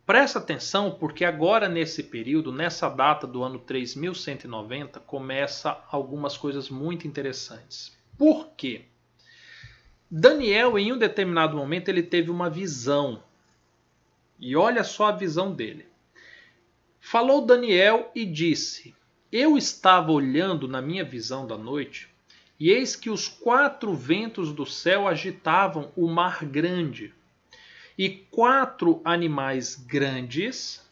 Presta atenção porque agora nesse período, nessa data do ano 3190, começa algumas coisas muito interessantes. Por quê? Daniel, em um determinado momento, ele teve uma visão. E olha só a visão dele. Falou Daniel e disse: Eu estava olhando na minha visão da noite, e eis que os 4 ventos do céu agitavam o mar grande. E 4 animais grandes,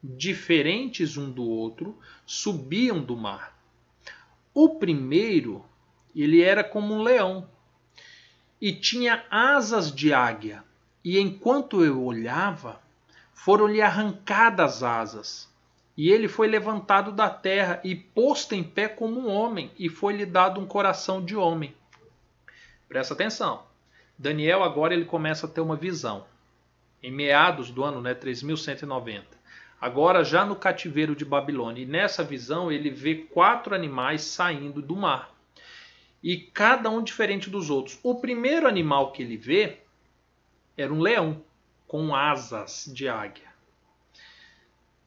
diferentes um do outro, subiam do mar. O primeiro, ele era como um leão e tinha asas de águia. E enquanto eu olhava, foram-lhe arrancadas as asas. E ele foi levantado da terra e posto em pé como um homem, e foi-lhe dado um coração de homem. Presta atenção. Daniel agora ele começa a ter uma visão. Em meados do ano 3190. Agora já no cativeiro de Babilônia. E nessa visão ele vê 4 animais saindo do mar. E cada um diferente dos outros. O primeiro animal que ele vê era um leão com asas de águia.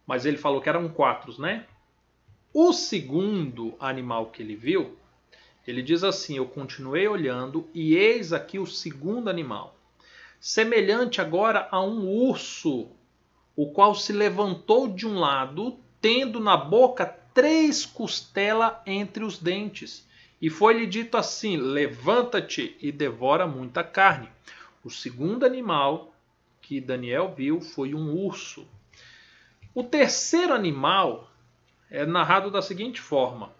Mas ele falou que eram 4, né? O segundo animal que ele viu, ele diz assim: eu continuei olhando e eis aqui o segundo animal. Semelhante agora a um urso, o qual se levantou de um lado, tendo na boca 3 costelas entre os dentes. E foi-lhe dito assim: levanta-te e devora muita carne. O segundo animal que Daniel viu foi um urso. O terceiro animal é narrado da seguinte forma: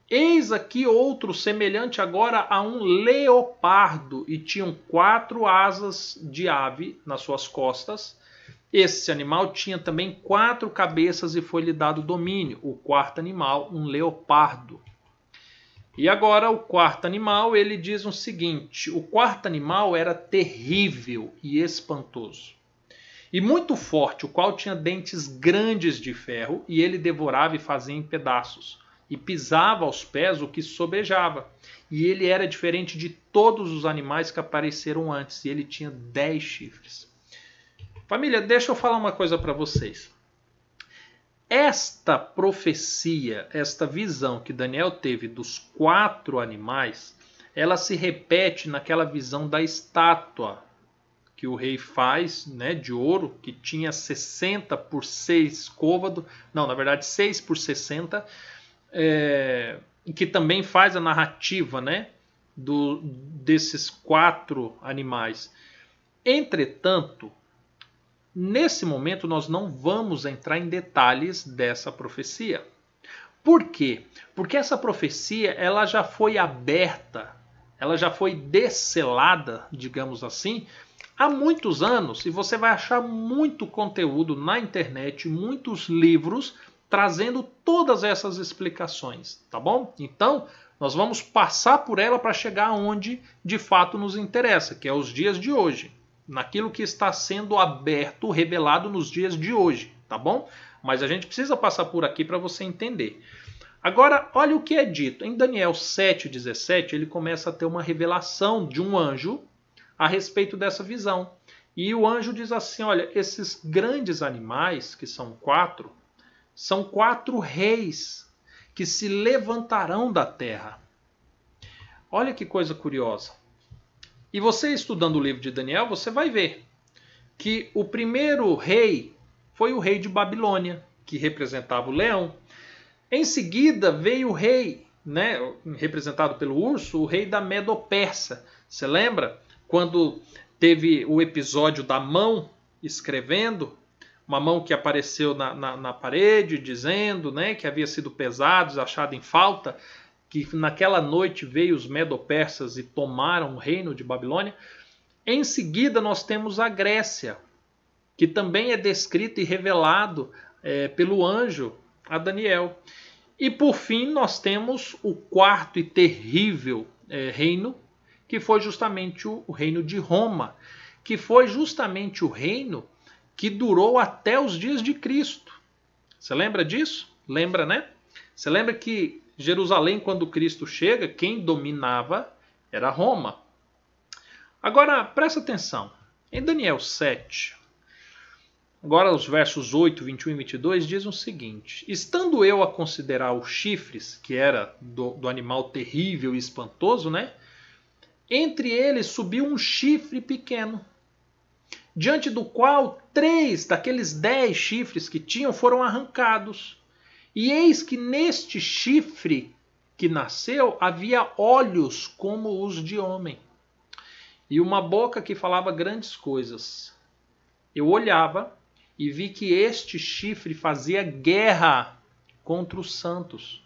eis aqui outro semelhante agora a um leopardo, e tinham 4 asas de ave nas suas costas. Esse animal tinha também 4 cabeças e foi-lhe dado domínio. O quarto animal, um leopardo. E agora o quarto animal, ele diz o seguinte: o quarto animal era terrível e espantoso, e muito forte, o qual tinha dentes grandes de ferro, e ele devorava e fazia em pedaços. E pisava aos pés o que sobejava. E ele era diferente de todos os animais que apareceram antes. E ele tinha 10 chifres. Família, deixa eu falar uma coisa para vocês. Esta profecia, esta visão que Daniel teve dos 4 animais, ela se repete naquela visão da estátua que o rei faz, né, de ouro, que tinha 60 por 6 côvados. Não, na verdade 6 por 60. Que também faz a narrativa, né, desses 4 animais. Entretanto, nesse momento nós não vamos entrar em detalhes dessa profecia. Por quê? Porque essa profecia ela já foi aberta, ela já foi descelada, digamos assim, há muitos anos, e você vai achar muito conteúdo na internet, muitos livros trazendo todas essas explicações, tá bom? Então, nós vamos passar por ela para chegar onde de fato nos interessa, que é os dias de hoje, naquilo que está sendo aberto, revelado nos dias de hoje, tá bom? Mas a gente precisa passar por aqui para você entender. Agora, olha o que é dito. Em Daniel 7,17, ele começa a ter uma revelação de um anjo a respeito dessa visão. E o anjo diz assim, olha, esses grandes animais, que são 4, são 4 reis que se levantarão da terra. Olha que coisa curiosa. E você estudando o livro de Daniel, você vai ver que o primeiro rei foi o rei de Babilônia, que representava o leão. Em seguida veio o rei, né, representado pelo urso, o rei da Medo-Persa. Você lembra quando teve o episódio da mão escrevendo? Uma mão que apareceu na parede dizendo, né, que havia sido pesado, achado em falta, que naquela noite veio os Medo-Persas e tomaram o reino de Babilônia. Em seguida nós temos a Grécia, que também é descrito e revelado pelo anjo a Daniel. E por fim nós temos o quarto e terrível reino, que foi justamente o reino de Roma, que foi justamente o reino que durou até os dias de Cristo. Você lembra disso? Lembra, né? Você lembra que Jerusalém, quando Cristo chega, quem dominava era Roma. Agora, presta atenção. Em Daniel 7, Agora os versos 8, 21 e 22 dizem o seguinte: estando eu a considerar os chifres, que era do animal terrível e espantoso, né? Entre eles subiu um chifre pequeno, diante do qual 3 daqueles 10 chifres que tinham foram arrancados. E eis que neste chifre que nasceu havia olhos como os de homem, e uma boca que falava grandes coisas. Eu olhava e vi que este chifre fazia guerra contra os santos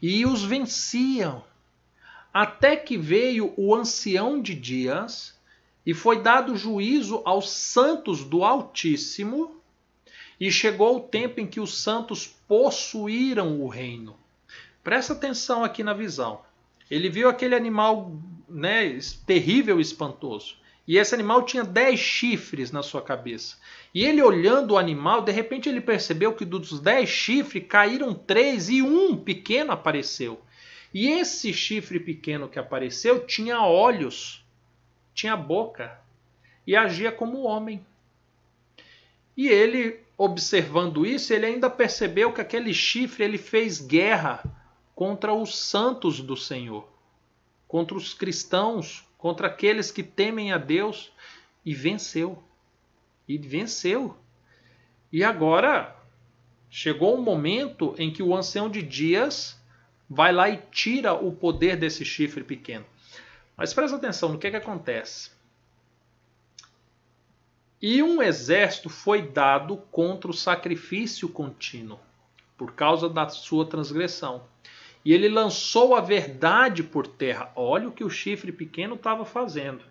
e os venciam, até que veio o ancião de dias e foi dado juízo aos santos do Altíssimo, e chegou o tempo em que os santos possuíram o reino. Presta atenção aqui na visão. Ele viu aquele animal, né, terrível e espantoso. E esse animal tinha 10 chifres na sua cabeça. E ele olhando o animal, de repente ele percebeu que dos 10 chifres caíram 3 e um pequeno apareceu. E esse chifre pequeno que apareceu tinha olhos, tinha boca e agia como homem. E ele, observando isso, ele ainda percebeu que aquele chifre ele fez guerra contra os santos do Senhor, contra os cristãos, contra aqueles que temem a Deus, e venceu. E venceu. E agora chegou um momento em que o ancião de dias vai lá e tira o poder desse chifre pequeno. Mas presta atenção no que acontece. E um exército foi dado contra o sacrifício contínuo, por causa da sua transgressão. E ele lançou a verdade por terra. Olha o que o chifre pequeno estava fazendo.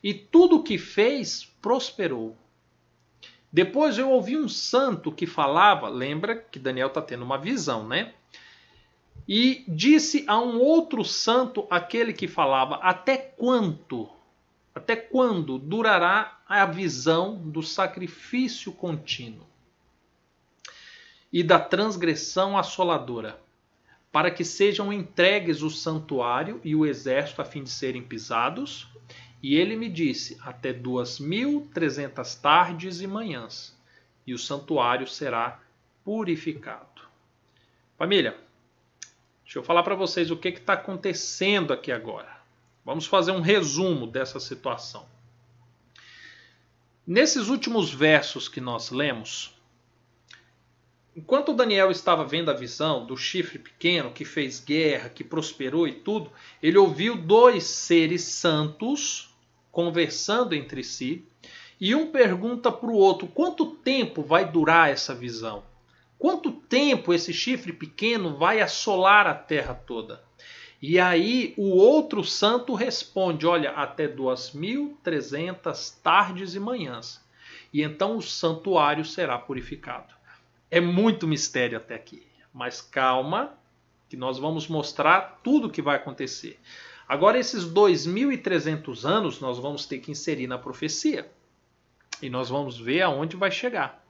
E tudo o que fez prosperou. Depois eu ouvi um santo que falava, lembra que Daniel está tendo uma visão, né? E disse a um outro santo, aquele que falava, até quando durará a visão do sacrifício contínuo e da transgressão assoladora, para que sejam entregues o santuário e o exército a fim de serem pisados? E ele me disse, até 2300 tardes e manhãs, e o santuário será purificado. Família, deixa eu falar para vocês o que está acontecendo aqui agora. Vamos fazer um resumo dessa situação. Nesses últimos versos que nós lemos, enquanto Daniel estava vendo a visão do chifre pequeno que fez guerra, que prosperou e tudo, ele ouviu 2 seres santos conversando entre si, e um pergunta para o outro, quanto tempo vai durar essa visão? Quanto tempo esse chifre pequeno vai assolar a terra toda? E aí o outro santo responde, olha, até 2300 tardes e manhãs. E então o santuário será purificado. É muito mistério até aqui, mas calma, que nós vamos mostrar tudo o que vai acontecer. Agora esses 2300 anos nós vamos ter que inserir na profecia. E nós vamos ver aonde vai chegar.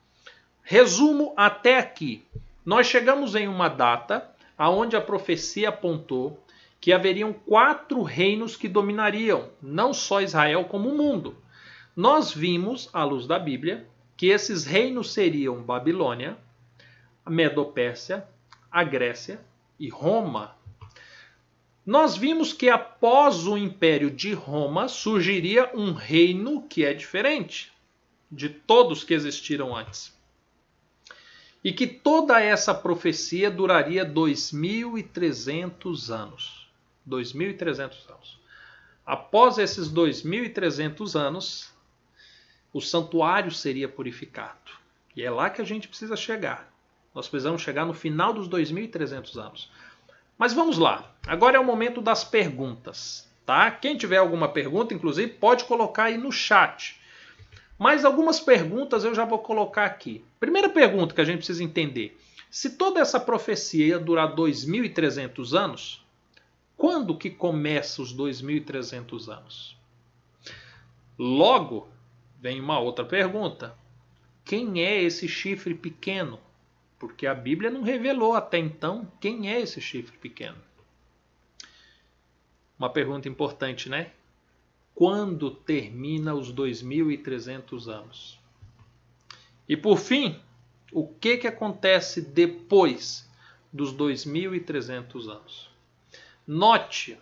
Resumo até aqui. Nós chegamos em uma data aonde a profecia apontou que haveriam 4 reinos que dominariam, não só Israel como o mundo. Nós vimos, à luz da Bíblia, que esses reinos seriam Babilônia, a Medopérsia, a Grécia e Roma. Nós vimos que após o Império de Roma surgiria um reino que é diferente de todos que existiram antes. E que toda essa profecia duraria 2300 anos. 2300 anos. Após esses 2300 anos, o santuário seria purificado. E é lá que a gente precisa chegar. Nós precisamos chegar no final dos 2300 anos. Mas vamos lá. Agora é o momento das perguntas, tá? Quem tiver alguma pergunta, inclusive, pode colocar aí no chat. Mas algumas perguntas eu já vou colocar aqui. Primeira pergunta que a gente precisa entender. Se toda essa profecia ia durar 2300 anos, quando que começa os 2300 anos? Logo, vem uma outra pergunta. Quem é esse chifre pequeno? Porque a Bíblia não revelou até então quem é esse chifre pequeno. Uma pergunta importante, né? Quando termina os 2300 anos? E por fim, o que acontece depois dos 2.300 anos? Note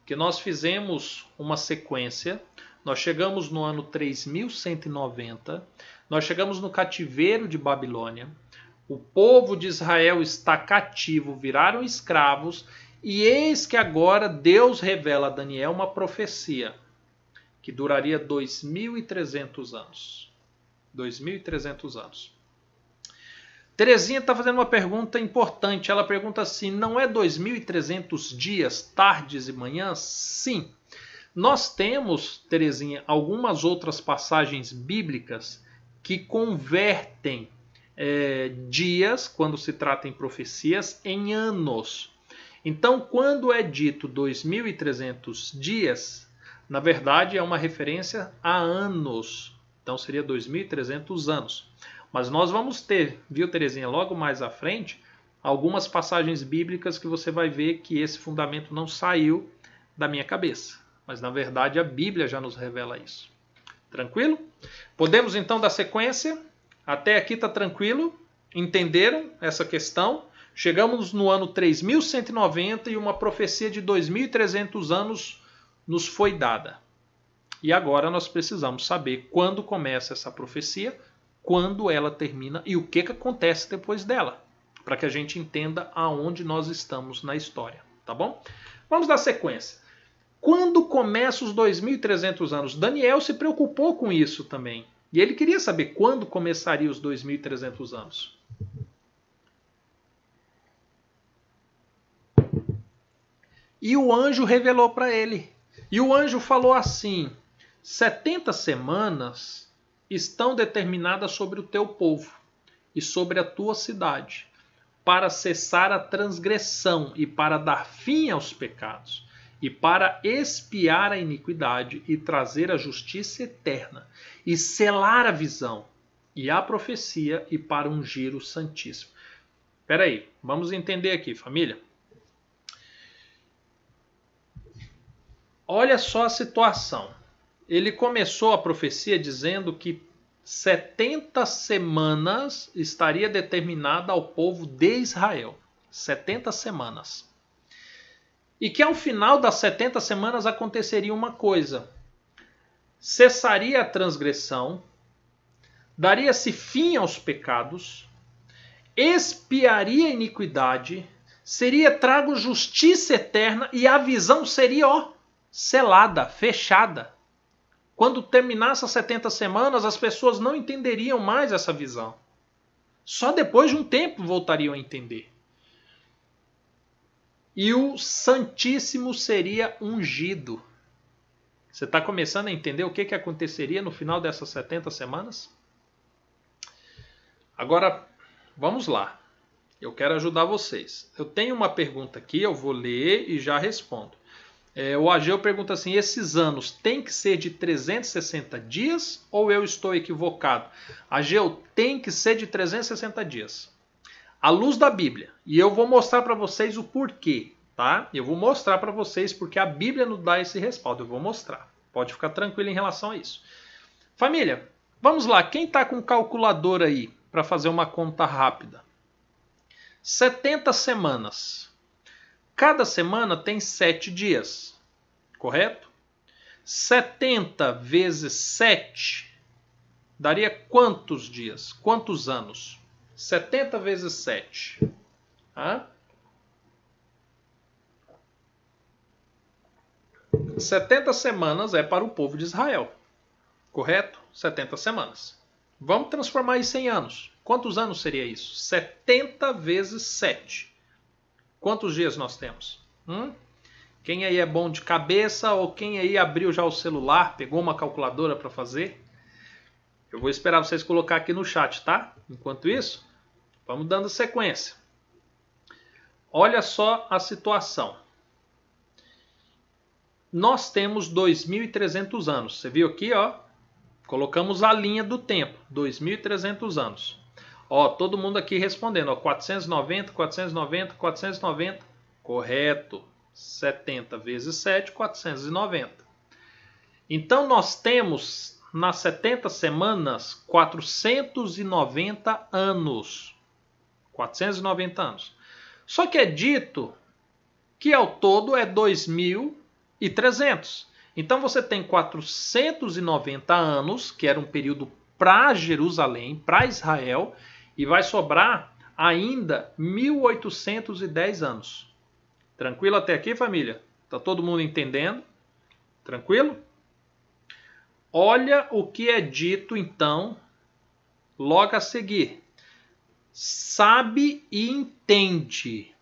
que nós fizemos uma sequência, nós chegamos no ano 3190, nós chegamos no cativeiro de Babilônia, o povo de Israel está cativo, viraram escravos, e eis que agora Deus revela a Daniel uma profecia que duraria 2.300 anos. 2.300 anos. Terezinha está fazendo uma pergunta importante. Ela pergunta assim, não é 2.300 dias, tardes e manhãs? Sim. Nós temos, Terezinha, algumas outras passagens bíblicas que convertem dias, quando se trata em profecias, em anos. Então, quando é dito 2.300 dias, na verdade é uma referência a anos. Então seria 2.300 anos. Mas nós vamos ter, viu, Terezinha, logo mais à frente, algumas passagens bíblicas que você vai ver que esse fundamento não saiu da minha cabeça. Mas na verdade a Bíblia já nos revela isso. Tranquilo? Podemos então dar sequência? Até aqui está tranquilo? Entenderam essa questão? Chegamos no ano 3190 e uma profecia de 2.300 anos nos foi dada. E agora nós precisamos saber quando começa essa profecia, quando ela termina e o que acontece depois dela, para que a gente entenda aonde nós estamos na história, tá bom? Vamos dar sequência. Quando começa os 2.300 anos? Daniel se preocupou com isso também. E ele queria saber quando começaria os 2.300 anos. E o anjo revelou para ele. E o anjo falou assim, 70 semanas estão determinadas sobre o teu povo e sobre a tua cidade, para cessar a transgressão e para dar fim aos pecados, e para expiar a iniquidade e trazer a justiça eterna, e selar a visão e a profecia e para ungir o Santíssimo. Espera aí, vamos entender aqui, família. Olha só a situação. Ele começou a profecia dizendo que 70 semanas estaria determinada ao povo de Israel. 70 semanas. E que ao final das 70 semanas aconteceria uma coisa. Cessaria a transgressão, daria-se fim aos pecados, expiaria a iniquidade, seria trago justiça eterna e a visão seria selada, fechada. Quando terminasse as 70 semanas, as pessoas não entenderiam mais essa visão. Só depois de um tempo voltariam a entender. E o Santíssimo seria ungido. Você está começando a entender o que aconteceria no final dessas 70 semanas? Agora, vamos lá. Eu quero ajudar vocês. Eu tenho uma pergunta aqui, eu vou ler e já respondo. O Ageu pergunta assim, esses anos têm que ser de 360 dias ou eu estou equivocado? Ageu, tem que ser de 360 dias. À luz da Bíblia. E eu vou mostrar para vocês o porquê, tá? Eu vou mostrar para vocês porque a Bíblia nos dá esse respaldo. Eu vou mostrar. Pode ficar tranquilo em relação a isso. Família, vamos lá. Quem está com calculador aí para fazer uma conta rápida? 70 semanas. Cada semana tem 7 dias, correto? 70 vezes 7 daria quantos dias? Quantos anos? 70 vezes 7. Hã? 70 semanas é para o povo de Israel, correto? 70 semanas. Vamos transformar isso em anos. Quantos anos seria isso? 70 vezes 7. Quantos dias nós temos? Quem aí é bom de cabeça ou quem aí abriu já o celular, pegou uma calculadora para fazer? Eu vou esperar vocês colocar aqui no chat, tá? Enquanto isso, vamos dando sequência. Olha só a situação. Nós temos 2.300 anos. Você viu aqui, ó? Colocamos a linha do tempo, 2.300 anos. Todo mundo aqui respondendo, 490, 490, 490. Correto. 70 vezes 7, 490. Então nós temos nas 70 semanas, 490 anos. 490 anos. Só que é dito que ao todo é 2.300. Então você tem 490 anos, que era um período para Jerusalém, para Israel, e vai sobrar ainda 1.810 anos. Tranquilo até aqui, família? Tá todo mundo entendendo? Tranquilo? Olha o que é dito, então, logo a seguir. Sabe e entende.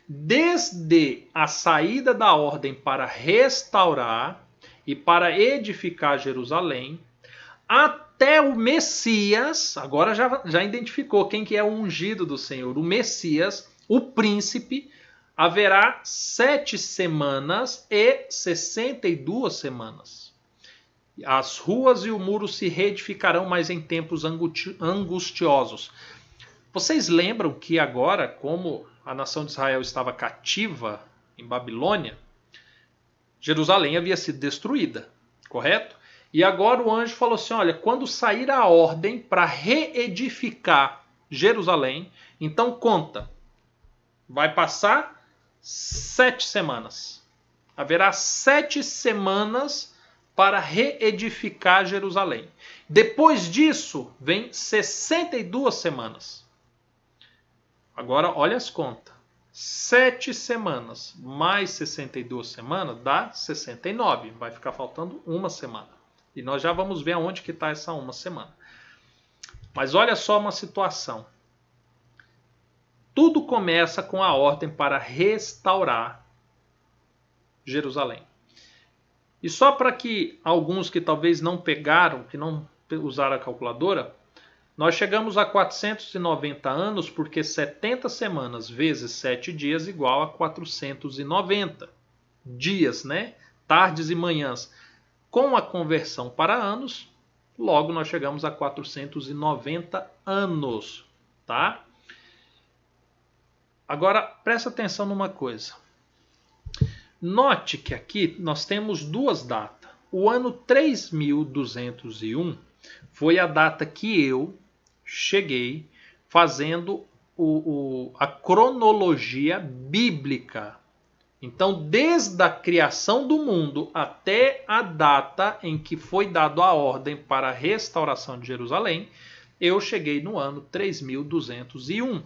Desde a saída da ordem para restaurar e para edificar Jerusalém, até o Messias, agora já identificou quem que é o ungido do Senhor, o Messias, o príncipe, haverá 7 semanas e 62 semanas. As ruas e o muro se reedificarão, mas em tempos angustiosos. Vocês lembram que agora, como a nação de Israel estava cativa em Babilônia, Jerusalém havia sido destruída, correto? E agora o anjo falou assim, olha, quando sair a ordem para reedificar Jerusalém, então conta, vai passar 7 semanas. Haverá 7 semanas para reedificar Jerusalém. Depois disso, vem 62 semanas. Agora, olha as contas. 7 semanas mais 62 semanas dá 69. Vai ficar faltando uma semana. E nós já vamos ver aonde que está essa uma semana. Mas olha só uma situação. Tudo começa com a ordem para restaurar Jerusalém. E só para que alguns que talvez não pegaram, que não usaram a calculadora, nós chegamos a 490 anos porque 70 semanas vezes 7 dias igual a 490 dias, né? Tardes e manhãs. Com a conversão para anos, logo nós chegamos a 490 anos, tá? Agora, presta atenção numa coisa. Note que aqui nós temos duas datas. O ano 3201 foi a data que eu cheguei fazendo a cronologia bíblica. Então, desde a criação do mundo até a data em que foi dada a ordem para a restauração de Jerusalém, eu cheguei no ano 3201.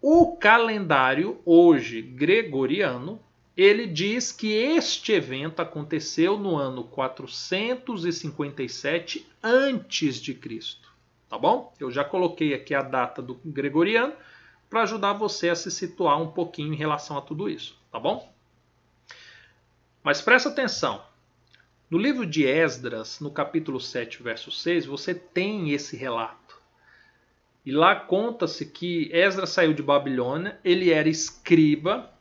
O calendário hoje gregoriano, ele diz que este evento aconteceu no ano 457 a.C., tá bom? Eu já coloquei aqui a data do gregoriano para ajudar você a se situar um pouquinho em relação a tudo isso, tá bom? Mas presta atenção. No livro de Esdras, no capítulo 7, verso 6, você tem esse relato. E lá conta-se que Esdras saiu de Babilônia, ele era escriba,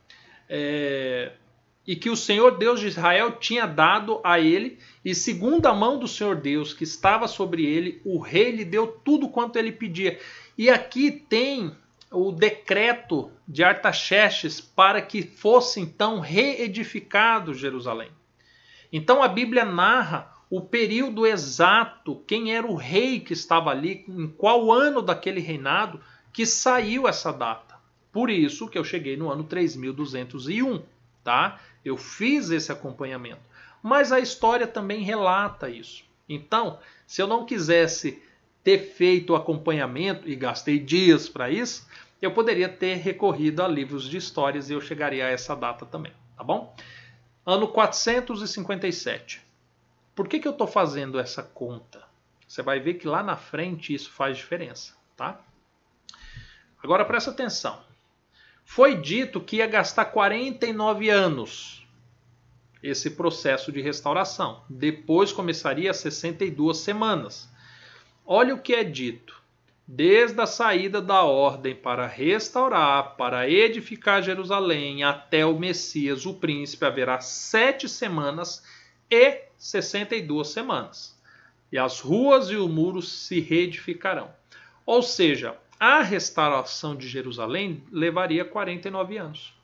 e que o Senhor Deus de Israel tinha dado a ele, e segundo a mão do Senhor Deus que estava sobre ele, o rei lhe deu tudo quanto ele pedia. E aqui tem o decreto de Artaxerxes para que fosse então reedificado Jerusalém. Então a Bíblia narra o período exato, quem era o rei que estava ali, em qual ano daquele reinado que saiu essa data. Por isso que eu cheguei no ano 3201, tá? Eu fiz esse acompanhamento. Mas a história também relata isso. Então, se eu não quisesse ter feito o acompanhamento, e gastei dias para isso, eu poderia ter recorrido a livros de histórias e eu chegaria a essa data também, tá bom? Ano 457. Por que eu estou fazendo essa conta? Você vai ver que lá na frente isso faz diferença, tá? Agora presta atenção. Foi dito que ia gastar 49 anos esse processo de restauração. Depois começaria 62 semanas. Olha o que é dito. Desde a saída da ordem para restaurar, para edificar Jerusalém, até o Messias, o príncipe, haverá 7 semanas e 62 semanas. E as ruas e o muro se reedificarão. Ou seja, a restauração de Jerusalém levaria 49 anos.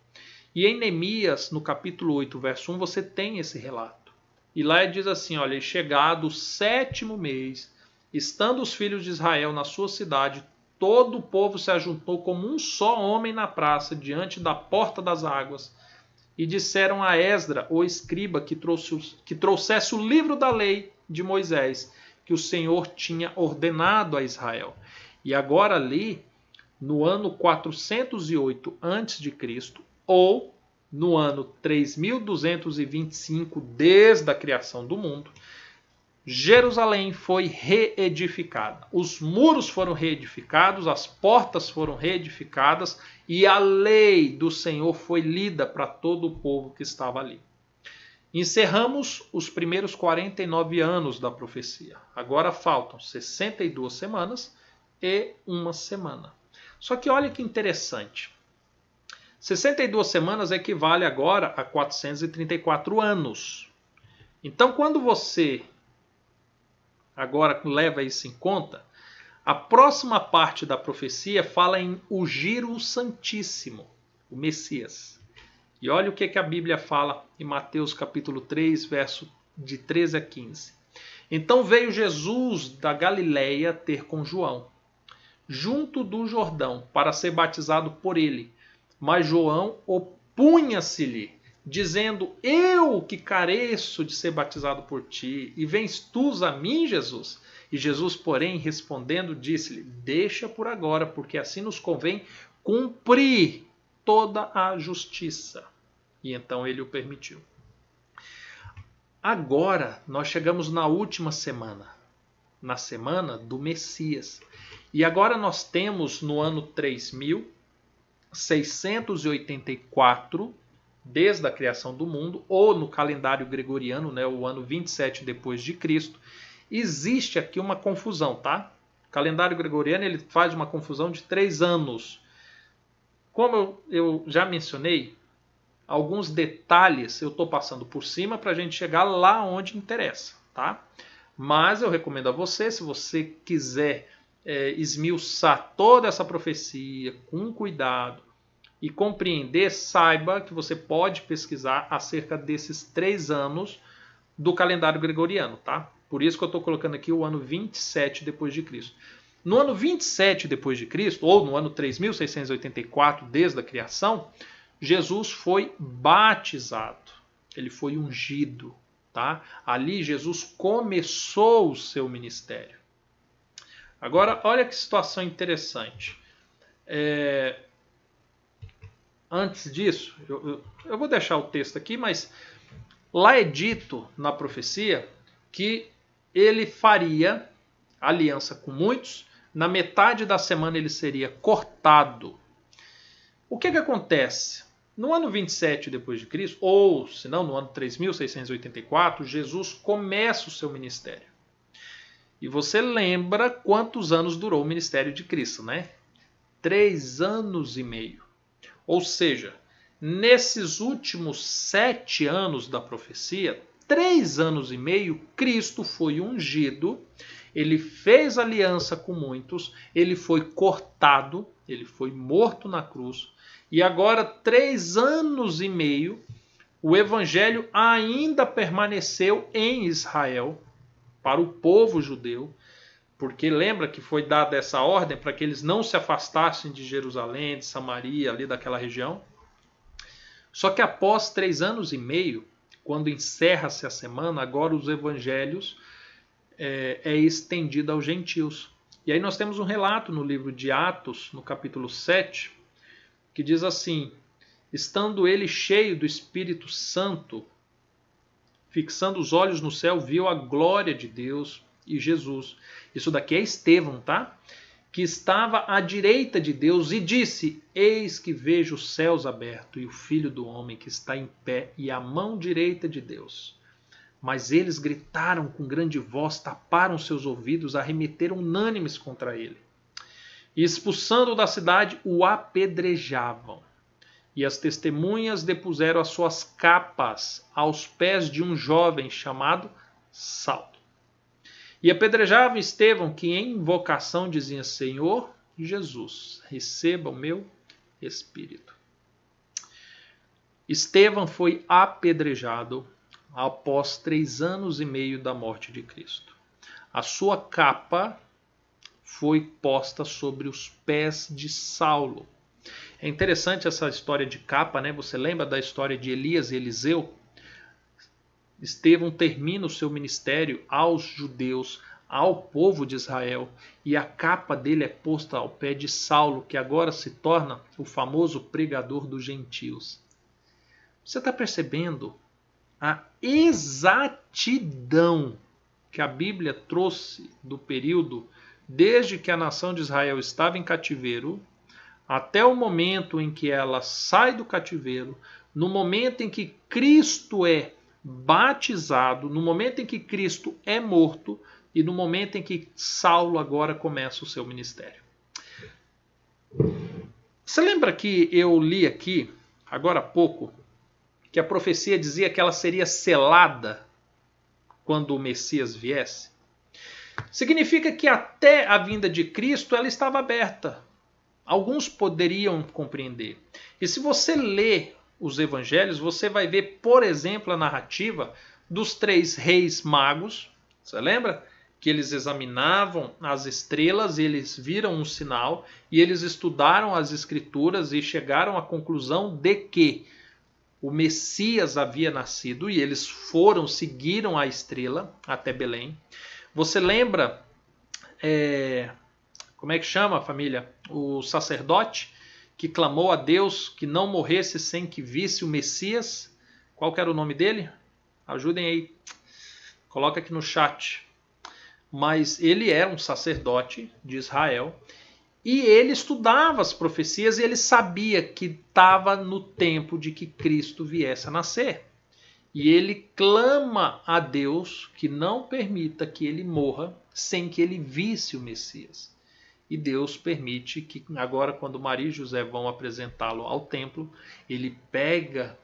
E em Neemias, no capítulo 8, verso 1, você tem esse relato. E lá diz assim, olha, chegado o 7º mês, estando os filhos de Israel na sua cidade, todo o povo se ajuntou como um só homem na praça, diante da porta das águas, e disseram a Esdra, o escriba, que trouxesse o livro da lei de Moisés, que o Senhor tinha ordenado a Israel. E agora ali, no ano 408 a.C., ou no ano 3225 desde a criação do mundo, Jerusalém foi reedificada. Os muros foram reedificados, as portas foram reedificadas e a lei do Senhor foi lida para todo o povo que estava ali. Encerramos os primeiros 49 anos da profecia. Agora faltam 62 semanas e uma semana. Só que olha que interessante. 62 semanas equivale agora a 434 anos. Então, quando você agora leva isso em conta, a próxima parte da profecia fala em ungir o Santíssimo, o Messias. E olha o que a Bíblia fala em Mateus capítulo 3, verso de 13 a 15. Então veio Jesus da Galileia ter com João, junto do Jordão, para ser batizado por ele. Mas João opunha-se-lhe, dizendo, eu que careço de ser batizado por ti, e vens tu a mim, Jesus? E Jesus, porém, respondendo, disse-lhe, deixa por agora, porque assim nos convém cumprir toda a justiça. E então ele o permitiu. Agora nós chegamos na última semana, na semana do Messias. E agora nós temos no ano 3684, desde a criação do mundo, ou no calendário gregoriano, né, o ano 27 depois de Cristo. Existe aqui uma confusão, tá? O calendário gregoriano ele faz uma confusão de 3 anos. Como eu já mencionei, alguns detalhes eu estou passando por cima para a gente chegar lá onde interessa, tá? Mas eu recomendo a você, se você quiser esmiuçar toda essa profecia com cuidado e compreender, saiba que você pode pesquisar acerca desses 3 anos do calendário gregoriano, tá? Por isso que eu estou colocando aqui o ano 27 depois de Cristo. No ano 27 depois de Cristo, ou no ano 3684 desde a criação, Jesus foi batizado. Ele foi ungido, tá? Ali Jesus começou o seu ministério. Agora, olha que situação interessante. Antes disso, eu vou deixar o texto aqui, mas lá é dito na profecia que ele faria aliança com muitos, na metade da semana ele seria cortado. O que acontece? No ano 27 depois de Cristo, ou se não, no ano 3684, Jesus começa o seu ministério. E você lembra quantos anos durou o ministério de Cristo, né? 3 anos e meio. Ou seja, nesses últimos 7 anos da profecia, 3 anos e meio, Cristo foi ungido, ele fez aliança com muitos, ele foi cortado, ele foi morto na cruz, e agora 3 anos e meio, o evangelho ainda permaneceu em Israel, para o povo judeu, porque lembra que foi dada essa ordem para que eles não se afastassem de Jerusalém, de Samaria, ali daquela região. Só que após 3 anos e meio, quando encerra-se a semana, agora os evangelhos é estendido aos gentios. E aí nós temos um relato no livro de Atos, no capítulo 7, que diz assim, estando ele cheio do Espírito Santo, fixando os olhos no céu, viu a glória de Deus e Jesus. Isso daqui é Estevão, tá? Que estava à direita de Deus e disse, eis que vejo os céus abertos e o Filho do Homem que está em pé e a mão direita de Deus. Mas eles gritaram com grande voz, taparam seus ouvidos, arremeteram unânimes contra ele. E expulsando-o da cidade, o apedrejavam. E as testemunhas depuseram as suas capas aos pés de um jovem chamado Saulo. E apedrejavam Estevão, que em invocação dizia, Senhor Jesus, receba o meu espírito. Estevão foi apedrejado após 3 anos e meio da morte de Cristo. A sua capa foi posta sobre os pés de Saulo. É interessante essa história de capa, né? Você lembra da história de Elias e Eliseu? Estevão termina o seu ministério aos judeus, ao povo de Israel, e a capa dele é posta ao pé de Saulo, que agora se torna o famoso pregador dos gentios. Você está percebendo a exatidão que a Bíblia trouxe do período desde que a nação de Israel estava em cativeiro até o momento em que ela sai do cativeiro, no momento em que Cristo é batizado, no momento em que Cristo é morto e no momento em que Saulo agora começa o seu ministério. Você lembra que eu li aqui, agora há pouco, que a profecia dizia que ela seria selada quando o Messias viesse? Significa que até a vinda de Cristo ela estava aberta. Alguns poderiam compreender. E se você lê os evangelhos, você vai ver, por exemplo, a narrativa dos 3 reis magos. Você lembra? Que eles examinavam as estrelas, eles viram um sinal e eles estudaram as escrituras e chegaram à conclusão de que o Messias havia nascido e eles seguiram a estrela até Belém. Você lembra, como é que chama, família? O sacerdote que clamou a Deus que não morresse sem que visse o Messias. Qual que era o nome dele? Ajudem aí. Coloca aqui no chat. Mas ele era um sacerdote de Israel e ele estudava as profecias e ele sabia que estava no tempo de que Cristo viesse a nascer. E ele clama a Deus que não permita que ele morra sem que ele visse o Messias. E Deus permite que agora, quando Maria e José vão apresentá-lo ao templo, ele pega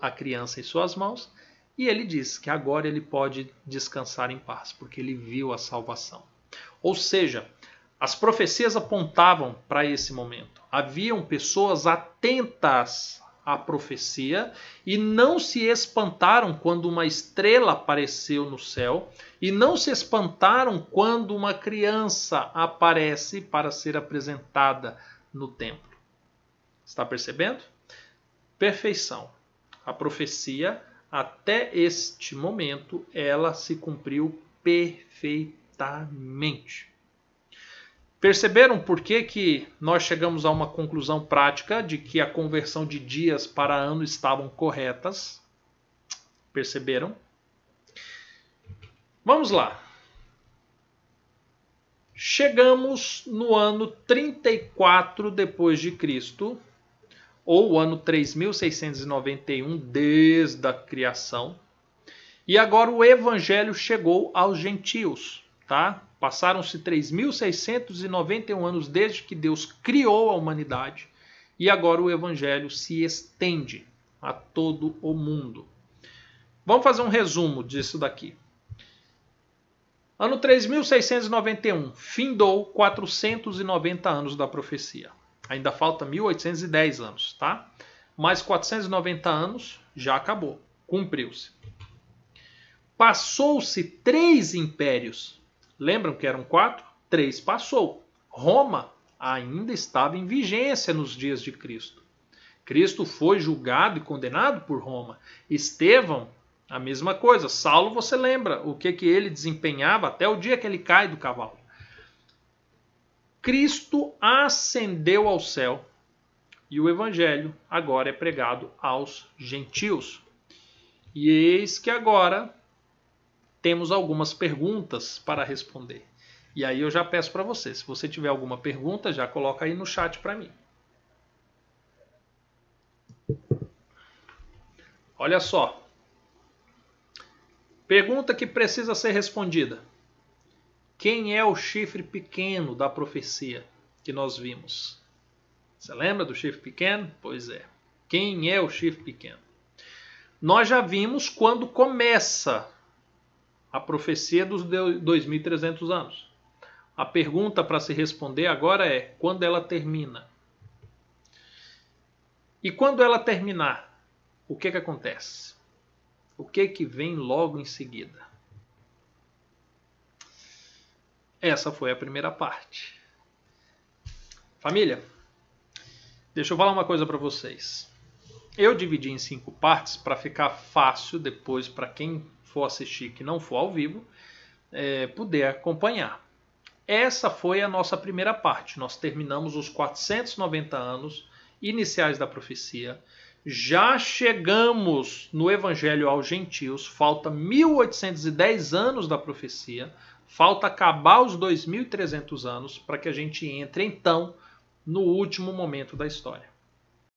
a criança em suas mãos e ele diz que agora ele pode descansar em paz, porque ele viu a salvação. Ou seja, as profecias apontavam para esse momento. Haviam pessoas atentas à profecia e não se espantaram quando uma estrela apareceu no céu e não se espantaram quando uma criança aparece para ser apresentada no templo. Está percebendo? Perfeição. A profecia, até este momento, ela se cumpriu perfeitamente. Perceberam por que nós chegamos a uma conclusão prática de que a conversão de dias para ano estavam corretas? Perceberam? Vamos lá. Chegamos no ano 34 depois de Cristo, ou o ano 3691 desde a criação. E agora o evangelho chegou aos gentios, tá? Passaram-se 3.691 anos desde que Deus criou a humanidade e agora o evangelho se estende a todo o mundo. Vamos fazer um resumo disso daqui. Ano 3.691, findou 490 anos da profecia. Ainda falta 1.810 anos, tá? Mais 490 anos, já acabou, cumpriu-se. Passou-se 3 impérios. Lembram que eram 4? 3 passou. Roma ainda estava em vigência nos dias de Cristo. Cristo foi julgado e condenado por Roma. Estevão, a mesma coisa. Saulo, você lembra o que ele desempenhava até o dia que ele cai do cavalo. Cristo ascendeu ao céu e o evangelho agora é pregado aos gentios. E eis que agora temos algumas perguntas para responder. E aí eu já peço para você, se você tiver alguma pergunta, já coloca aí no chat para mim. Olha só. Pergunta que precisa ser respondida. Quem é o chifre pequeno da profecia que nós vimos? Você lembra do chifre pequeno? Pois é. Quem é o chifre pequeno? Nós já vimos quando começa a profecia dos 2.300 anos. A pergunta para se responder agora é, quando ela termina? E quando ela terminar, o que acontece? O que vem logo em seguida? Essa foi a primeira parte. Família, deixa eu falar uma coisa para vocês. Eu dividi em 5 partes para ficar fácil depois para quem for assistir que não for ao vivo poder acompanhar. Essa foi a nossa primeira parte. Nós terminamos os 490 anos iniciais da profecia. Já chegamos no Evangelho aos Gentios. Falta 1810 anos da profecia. Falta acabar os 2.300 anos para que a gente entre então no último momento da história.